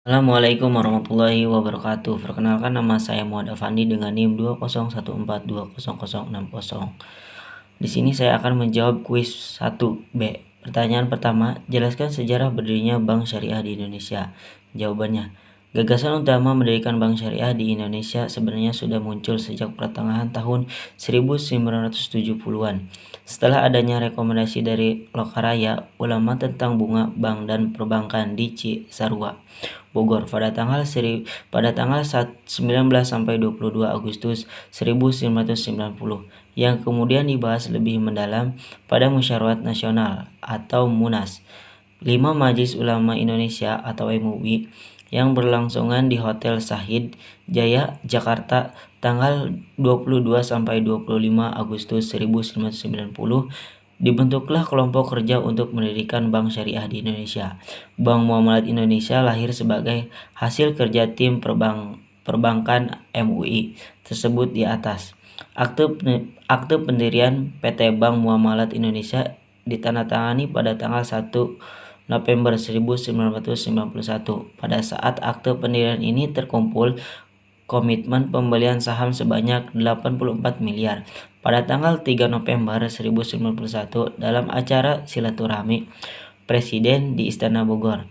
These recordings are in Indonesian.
Assalamualaikum warahmatullahi wabarakatuh. Perkenalkan, nama saya Muhammad Afandi dengan NIM 201420060. Di sini saya akan menjawab kuis 1B. Pertanyaan pertama, jelaskan sejarah berdirinya Bank Syariah di Indonesia. Jawabannya, gagasan utama mendirikan Bank Syariah di Indonesia sebenarnya sudah muncul sejak pertengahan tahun 1970-an. Setelah adanya rekomendasi dari Lokaraya, ulama tentang bunga bank dan perbankan di Cisarua, Bogor pada tanggal 19 sampai 22 Agustus 1990, yang kemudian dibahas lebih mendalam pada Musyawarah Nasional atau Munas 5 Majelis Ulama Indonesia atau MUI yang berlangsungan di Hotel Sahid Jaya, Jakarta tanggal 22 sampai 25 Agustus 1990. Dibentuklah kelompok kerja untuk mendirikan Bank Syariah di Indonesia. Bank Muamalat Indonesia lahir sebagai hasil kerja tim perbankan MUI tersebut di atas. Akte pendirian PT Bank Muamalat Indonesia ditandatangani pada tanggal 1 November 1991. Pada saat akte pendirian ini terkumpul komitmen pembelian saham sebanyak 84 miliar. Pada tanggal 3 November 1991 dalam acara silaturahmi Presiden di Istana Bogor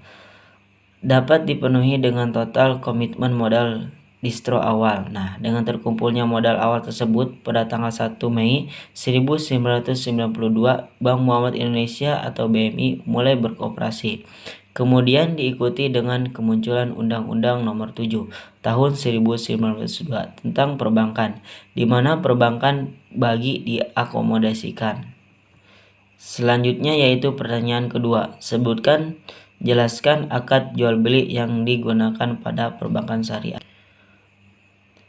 dapat dipenuhi dengan total komitmen modal distro awal. Nah, dengan terkumpulnya modal awal tersebut pada tanggal 1 Mei 1992, Bank Muamalat Indonesia atau BMI mulai beroperasi. Kemudian diikuti dengan kemunculan Undang-Undang Nomor 7 Tahun 1992 tentang perbankan, di mana perbankan bagi diakomodasikan. Selanjutnya yaitu pertanyaan kedua, jelaskan akad jual beli yang digunakan pada perbankan syariah.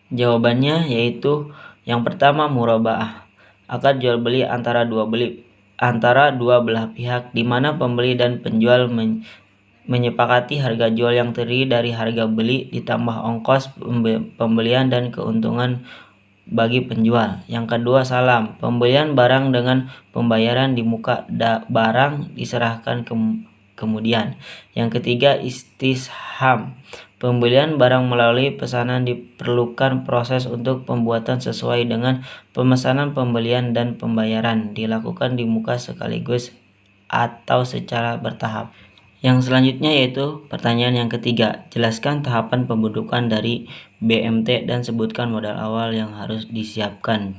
Jawabannya yaitu yang pertama, murabaah, akad jual beli antara dua belah pihak, di mana pembeli dan penjual menyepakati harga jual yang terdiri dari harga beli ditambah ongkos pembelian dan keuntungan bagi penjual. Yang kedua, salam, pembelian barang dengan pembayaran di muka barang diserahkan kemudian. Yang ketiga, istisham, pembelian barang melalui pesanan diperlukan proses untuk pembuatan sesuai dengan pemesanan pembelian dan pembayaran dilakukan di muka sekaligus atau secara bertahap. Yang selanjutnya yaitu pertanyaan yang ketiga, jelaskan tahapan pembentukan dari BMT dan sebutkan modal awal yang harus disiapkan.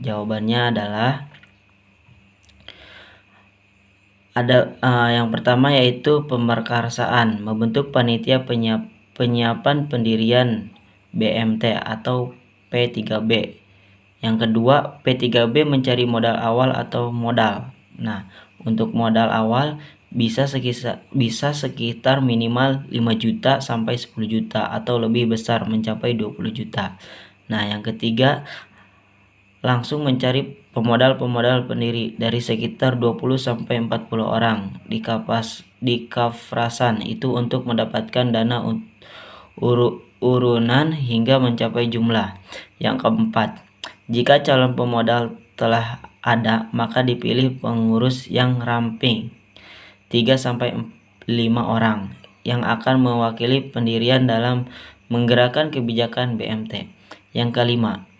Jawabannya adalah yang pertama yaitu pemrakarsaan, membentuk panitia penyiapan pendirian BMT atau P3B. Yang kedua, P3B mencari modal awal atau modal. Nah, untuk modal awal bisa sekitar minimal 5 juta sampai 10 juta atau lebih besar mencapai 20 juta. Nah, yang ketiga, langsung mencari pemodal pendiri dari sekitar 20 sampai 40 orang di kafrasan itu untuk mendapatkan dana urunan hingga mencapai jumlah. Yang keempat, jika calon pemodal telah ada, maka dipilih pengurus yang ramping 3 sampai 5 orang yang akan mewakili pendirian dalam menggerakkan kebijakan BMT. Yang kelima,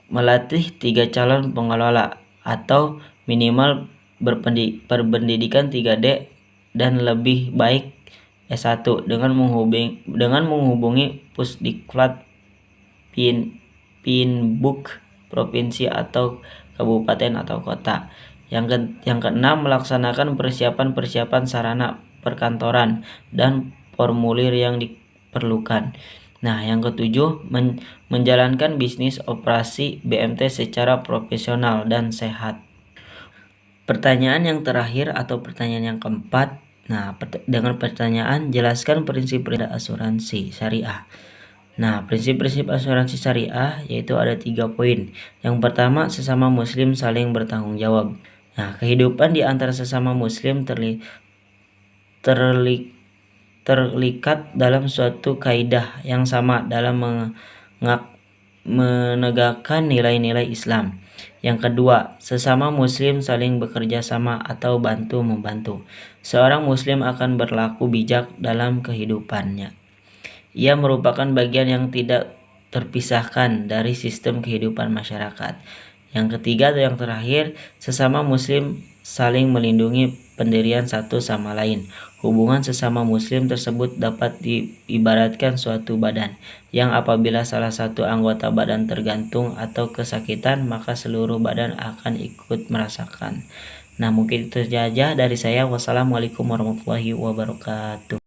melatih 3 calon pengelola atau minimal berpendidikan 3D dan lebih baik S1 dengan menghubungi Pusdiklat Pinbuk provinsi atau kabupaten atau kota. Yang keenam, melaksanakan persiapan sarana perkantoran dan formulir yang diperlukan. Nah, yang ketujuh, menjalankan bisnis operasi BMT secara profesional dan sehat. Pertanyaan yang terakhir atau pertanyaan yang keempat, dengan pertanyaan jelaskan prinsip-prinsip asuransi syariah. Nah, prinsip-prinsip asuransi syariah yaitu ada 3 poin. Yang pertama, sesama muslim saling bertanggung jawab. Nah, kehidupan di antara sesama muslim terlikat dalam suatu kaidah yang sama dalam menegakkan nilai-nilai Islam. Yang kedua, sesama muslim saling bekerja sama atau bantu-membantu. Seorang muslim akan berlaku bijak dalam kehidupannya. Ia merupakan bagian yang tidak terpisahkan dari sistem kehidupan masyarakat. Yang ketiga atau yang terakhir, sesama muslim saling melindungi pendirian satu sama lain. Hubungan sesama muslim tersebut dapat diibaratkan suatu badan, yang apabila salah satu anggota badan tergantung atau kesakitan, maka seluruh badan akan ikut merasakan. Nah, mungkin itu saja dari saya. Wassalamualaikum warahmatullahi wabarakatuh.